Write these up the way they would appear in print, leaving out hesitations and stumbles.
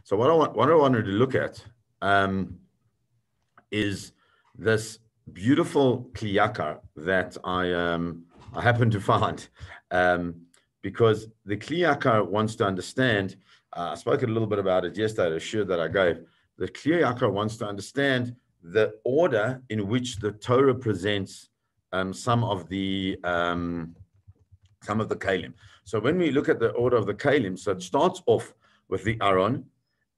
So what I wanted to look at is this beautiful kliyakar that I happen to find, because the kliyakar wants to understand. I spoke a little bit about it yesterday, the shir that I gave. The kliyakar wants to understand the order in which the Torah presents some of the kalim. So when we look at the order of the kalim, so it starts off with the aron,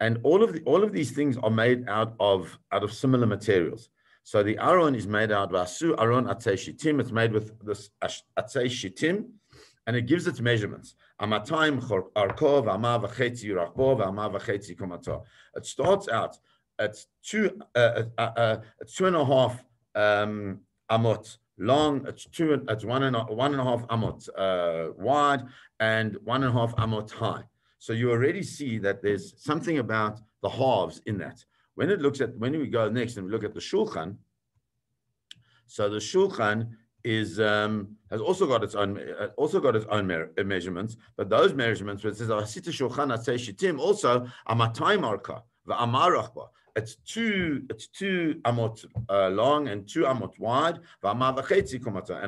and all of these things are made out of similar materials. So the aron is made out of asu aron atzei shitim. It's made with this atzei shitim, and it gives its measurements. Amatayim arkov ama v'chetzi rachbo v'ama v'chetzi komato. It starts out at 2.5 amot long. It's 1.5 amot wide and 1.5 amot high. So you already see that there's something about the halves in that. When we go next and we look at the shulchan, so the shulchan is has also got its own measurements, but those measurements, where it says asita shulchan atzei shitim, also amatayim arka v'amarachba. It's two amot long and 2 amot wide, and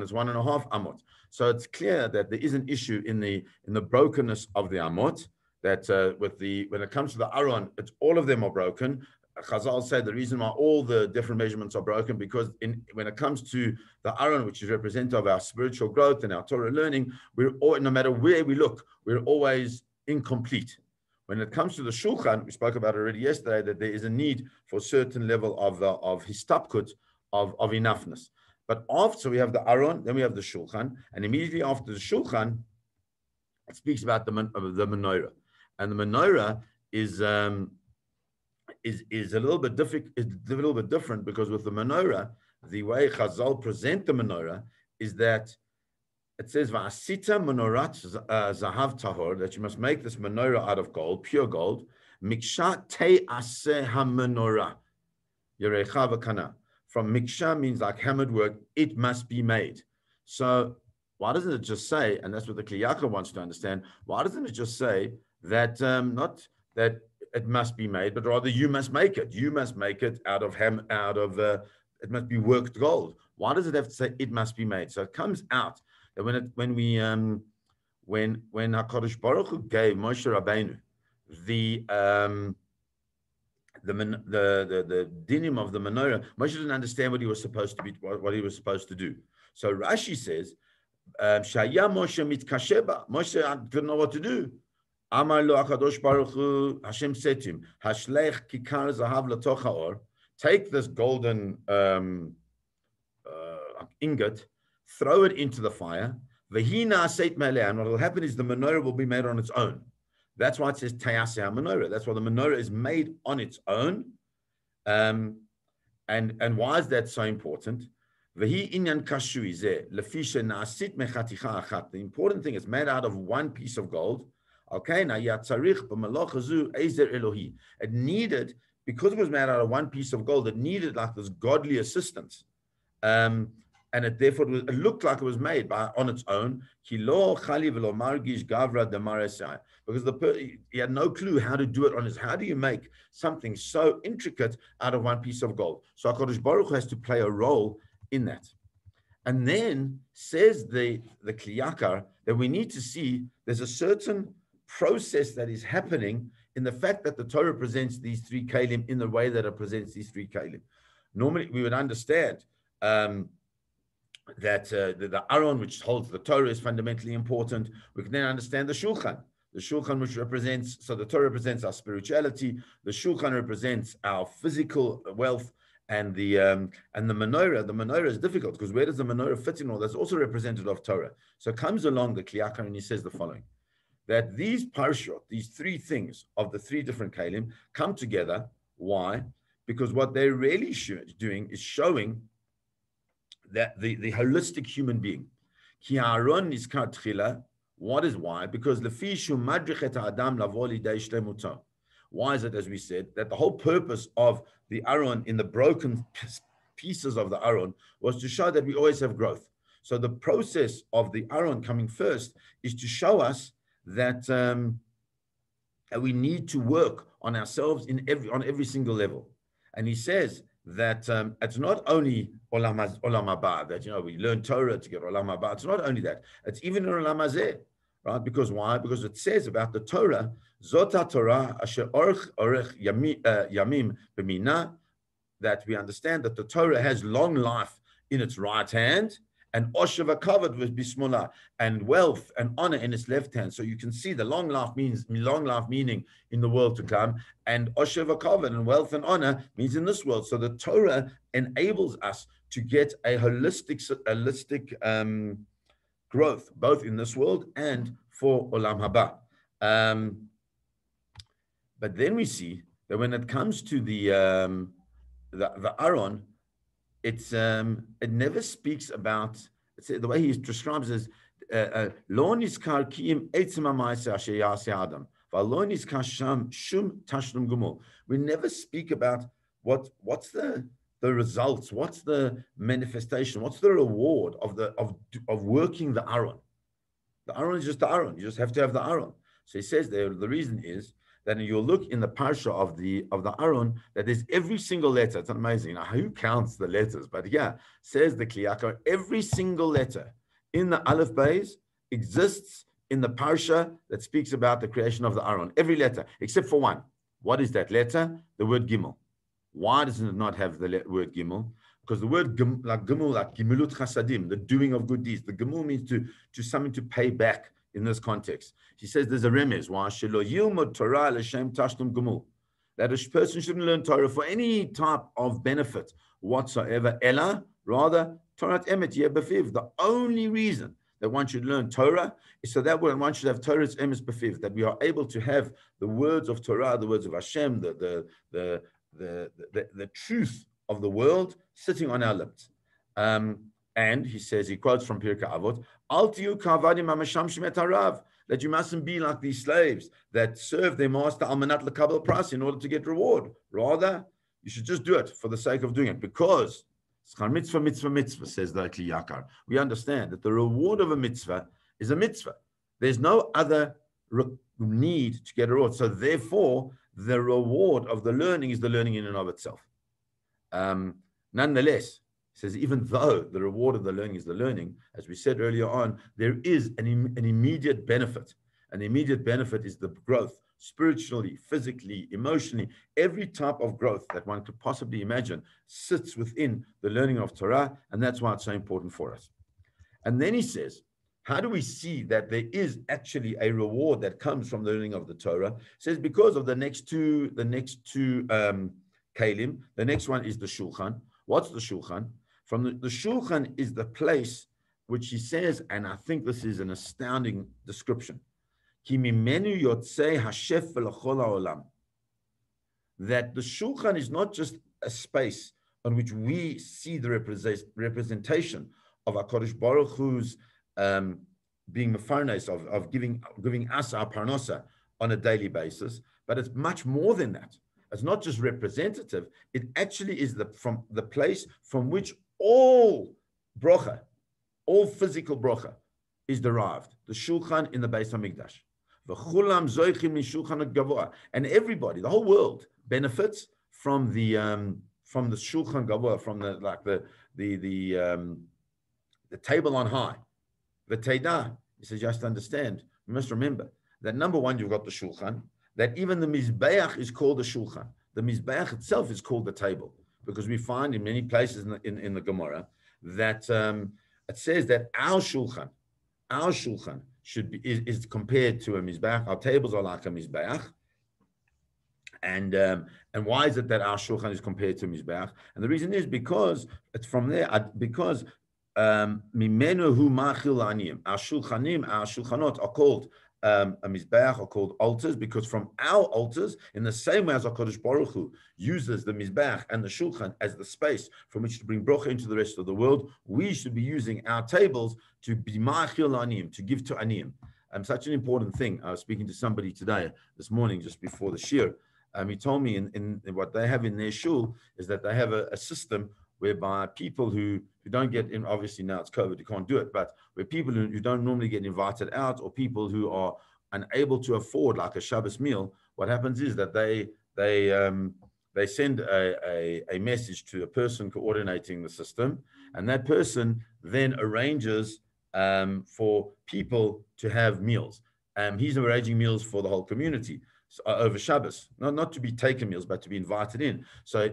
it's 1.5 amot. So it's clear that there is an issue in the brokenness of the amot. That when it comes to the aron, all of them are broken. Chazal said the reason why all the different measurements are broken, because when it comes to the aron, which is representative of our spiritual growth and our Torah learning, no matter where we look, we're always incomplete. When it comes to the shulchan, we spoke about it already yesterday, that there is a need for a certain level of histapkut, of enoughness. But after we have the aron, then we have the shulchan, and immediately after the shulchan, it speaks about the menorah. And the menorah is a little bit different, because with the menorah, the way Chazal present the menorah is that it says va'asita menorat zahav tahor, that you must make this menorah out of gold, pure gold. Miksha te'aseh hamenorah yerecha v'kana. From miksha means like hammered work, it must be made. So why doesn't it just say, and that's what the kliyakar wants to understand, why doesn't it just say that not that it must be made, but rather you must make it. You must make it it must be worked gold. Why does it have to say it must be made? So it comes out that when HaKadosh Baruch Hu gave Moshe Rabbeinu the dinim of the menorah, Moshe didn't understand what he was supposed to do. So Rashi says, Shaya Moshe mitkasheba. Moshe didn't know what to do. Amar lo HaKadosh Baruch Hu, Hashem said to him, Hashlech kikar zahav latoch haor, take this golden ingot, throw it into the fire, v'hina aseit meleh, and what will happen is the menorah will be made on its own. That's why it says tayaseh menorah. That's why the menorah is made on its own. And why is that so important? V'hi inyan kashui zeh, lefisha na'asit mechaticha achat. The important thing is made out of one piece of gold. Okay, now it needed, because it was made out of one piece of gold, it needed like this godly assistance, and it therefore it looked like it was made on its own. Because he had no clue how to do it on his. How do you make something so intricate out of one piece of gold? So HaKadosh Baruch Hu has to play a role in that. And then says the kliyakar that we need to see there's a certain process that is happening in the fact that the Torah presents these three kalim in the way that it presents these three kalim. Normally, we would understand that the aron, which holds the Torah, is fundamentally important. We can then understand the shulchan, which represents, so the Torah represents our spirituality, the shulchan represents our physical wealth, and the menorah. The menorah is difficult because where does the menorah fit in all? That's also representative of Torah. So comes along the kliyakar and he says the following: that these parashot, these three things of the three different kalim, come together. Why? Because what they're really doing is showing that the holistic human being. Ki ha'aron nizkar tchila. What is why? Because lefishu madrichet ha'adam lavo lidei shlemuto. Why is it, as we said, that the whole purpose of the aron in the broken pieces of the aron was to show that we always have growth. So the process of the aron coming first is to show us that And we need to work on ourselves on every single level. And he says that it's not only olam haba, that we learn Torah to get olam haba. It's not only that; it's even in olam hazeh, right? Because why? Because it says about the Torah, Zota Torah asher orech yamim b'mina, that we understand that the Torah has long life in its right hand, and Osheva covered with bismillah, and wealth and honor in its left hand. So you can see the long life meaning in the world to come, and Osheva covered and wealth and honor means in this world. So the Torah enables us to get a holistic growth, both in this world and for Olam Haba. But then we see that when it comes to the Aaron, it never speaks about, the way he describes it as lo nizkar ki'im etzem ha'ma'aseh asher ya'aseh Adam v'lo nizkar sham shum tashlum gumul. We never speak about what's the results, what's the manifestation, what's the reward of working the Aaron. The Aaron is just the Aaron. You just have to have the Aaron. So he says there, the reason is that you'll look in the parsha of the Aaron, that there's every single letter. It's amazing. Now, who counts the letters? But yeah, says the Kli Yakar, every single letter in the Aleph Beis exists in the parsha that speaks about the creation of the Aaron. Every letter, except for one. What is that letter? The word Gimel. Why does it not have the word Gimel? Because the word Gimel, like Gimilut Chasadim, the doing of good deeds. The Gimel means to something to pay back. In this context, he says there's a remez. Why shelo yilmod Torah l'shem tashlum gumul, that a person shouldn't learn Torah for any type of benefit whatsoever. Ella, rather Torah emet yeh befiv. The only reason that one should learn Torah is so that one should have Torah's emes befiv, that we are able to have the words of Torah, the words of Hashem, the truth of the world sitting on our lips. And he says, he quotes from Pirkei Avot, Al tiyu ka'avadim ha'mashamshim et harav, that you mustn't be like these slaves that serve their master al manat lekabel pras, in order to get reward. Rather, you should just do it for the sake of doing it, because schar mitzvah, mitzvah, mitzvah, says the Kli Yakar. We understand that the reward of a mitzvah is a mitzvah. There's no other need to get a reward. So therefore, the reward of the learning is the learning in and of itself. Nonetheless, he says, even though the reward of the learning is the learning, as we said earlier on, there is an immediate benefit. An immediate benefit is the growth, spiritually, physically, emotionally. Every type of growth that one could possibly imagine sits within the learning of Torah, and that's why it's so important for us. And then he says, how do we see that there is actually a reward that comes from the learning of the Torah? He says, because of the next two kalim. The next one is the Shulchan. What's the Shulchan? From the Shulchan is the place which he says, and I think this is an astounding description, Ki mimenu yotzei hashef v'lachol ha'olam, that the Shulchan is not just a space on which we see the representation of HaKadosh Baruch Hu's being mefarnes, of giving us our parnosa on a daily basis, but it's much more than that. It's not just representative, it actually is the place from which all brocha, all physical brocha is derived. The Shulchan in the Beis HaMikdash. V'chulam zoichim min Shulchan Gavoa. And everybody, the whole world, benefits from the Shulchan Gavoa, from the table on high. V'teida, he says, just understand, you must remember that number one, you've got the Shulchan, that even the Mizbeach is called the Shulchan. The Mizbeach itself is called the table, because we find in many places in the Gemara that it says that our Shulchan is compared to a Mizbeach. Our tables are like a Mizbeach. And why is it that our Shulchan is compared to Mizbeach? And the reason is because it's from there, because Mimenu hu machil aniyim. Our Shulchanot are called a Mizbeach, are called altars, because from our altars, in the same way as HaKadosh Baruch Hu uses the Mizbeach and the Shulchan as the space from which to bring bracha into the rest of the world, we should be using our tables to be ma'achil aniyim, to give to aniyim. Such an important thing. I was speaking to somebody today, this morning, just before the shir. He told me in what they have in their shul is that they have a system whereby people who don't get in, obviously now it's COVID, you can't do it, but where people who don't normally get invited out, or people who are unable to afford like a Shabbos meal, what happens is that they send a message to a person coordinating the system, and that person then arranges for people to have meals. He's arranging meals for the whole community over Shabbos, not to be taken meals, but to be invited in. So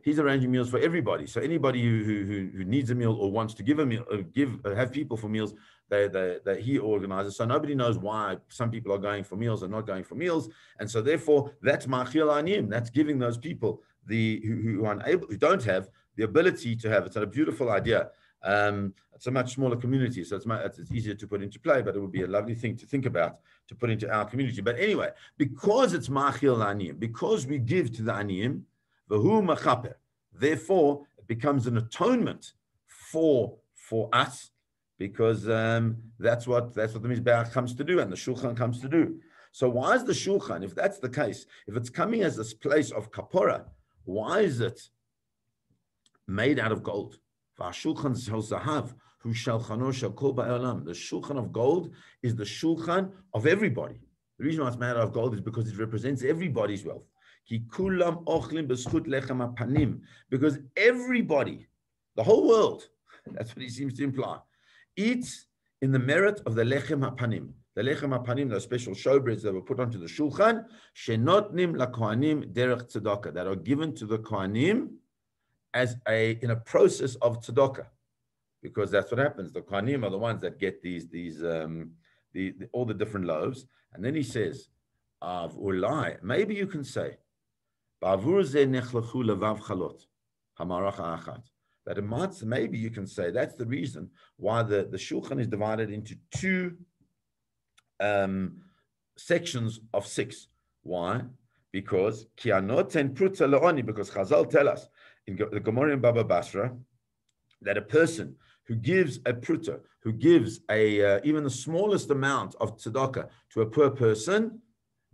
he's arranging meals for everybody. So anybody who needs a meal or wants to give a meal, have people for meals, that he organizes. So nobody knows why some people are going for meals and not going for meals. And so therefore, that's ma'achil aniyim. That's giving those people who are unable, who don't have the ability to have. It's a beautiful idea. It's a much smaller community, so it's easier to put into play, but it would be a lovely thing to think about to put into our community. But anyway, because it's ma'achil aniyim, because we give to the aniyim, v'hu machaper, therefore it becomes an atonement for us, because that's what the Mizbeach comes to do, and the Shulchan comes to do. So why is the Shulchan, if that's the case, if it's coming as this place of kapora, why is it made out of gold? The Shulchan of gold is the Shulchan of everybody. The reason why it's made out of gold is because it represents everybody's wealth. Because everybody, the whole world, that's what he seems to imply, eats in the merit of the lechem hapanim. The lechem hapanim, those special showbreads that were put onto the shulchan, shenotnim lakohanim derech tzedakah, that are given to the kohanim as in a process of tzedakah, because that's what happens. The kohanim are the ones that get all the different loaves, and then he says, "Av ulai." Maybe you can say, "Ba'avur ze nechlechu levav chalot hamaracha achat." That it might, maybe you can say that's the reason why the shulchan is divided into two sections of 6. Why? Because because Chazal tell us in the Gemara in Baba Basra that a person who gives a pruta, who gives even the smallest amount of tzedakah to a poor person,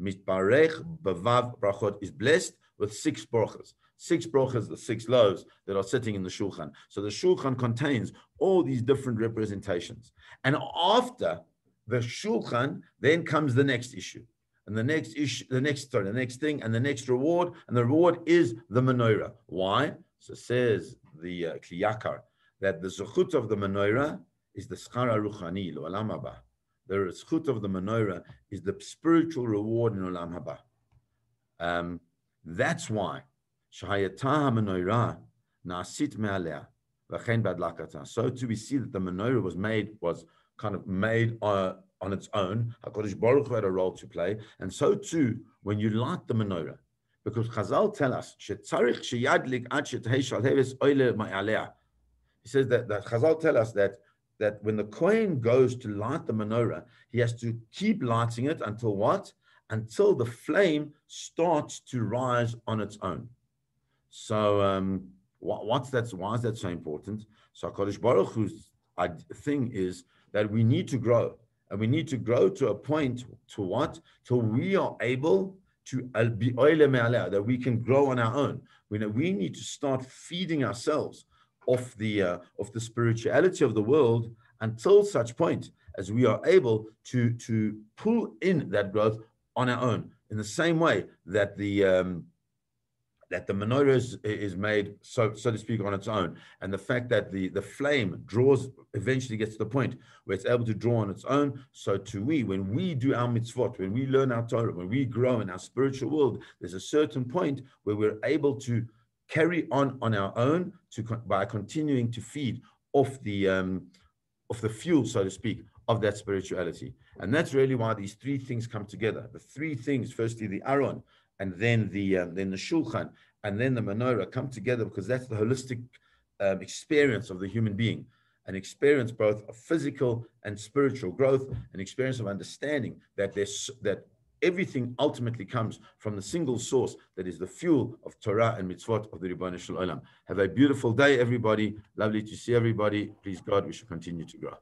mitbarech bavav brachot, is blessed with 6 brachas. 6 brachas, the 6 loaves that are sitting in the shulchan. So the shulchan contains all these different representations. And after the shulchan, then comes the next issue. And the next issue, the next thing, and the next reward. And the reward is the menorah. Why? So says the Kli Yakar, that the zechut of the menorah is the schar ruchani l'olam haba. The zechut of the menorah is the spiritual reward in olam haba. That's why shahayatah menorah nasit me'aleh v'chein badlakata. So too we see that the menorah was kind of made on its own. HaKadosh Baruch Hu had a role to play, and so too when you light the menorah, because Chazal tell us shetzarich sheyadlik ad shetahei shalheves oile ma'aleh. He says that Chazal tell us that when the Kohen goes to light the menorah, he has to keep lighting it until what? Until the flame starts to rise on its own. So why is that so important? So HaKadosh Baruch Hu's thing is that we need to grow, and we need to grow to a point to what? Till we are able to be oile me'aleh, that we can grow on our own. We need to start feeding ourselves of the spirituality of the world until such point as we are able to pull in that growth on our own. In the same way that the menorah is made, so to speak, on its own, and the fact that the flame eventually gets to the point where it's able to draw on its own, so too when we do our mitzvot, when we learn our Torah, when we grow in our spiritual world, there's a certain point where we're able to carry on our own by continuing to feed off the fuel, so to speak, of that spirituality. And that's really why these 3 things come together. The 3 things, firstly the Aron, and then the shulchan, and then the menorah come together, because that's the holistic experience of the human being, an experience both of physical and spiritual growth, an experience of understanding that everything ultimately comes from the single source that is the fuel of Torah and mitzvot of the Ribono Shel Olam. Have a beautiful day, everybody. Lovely to see everybody. Please God, we should continue to grow.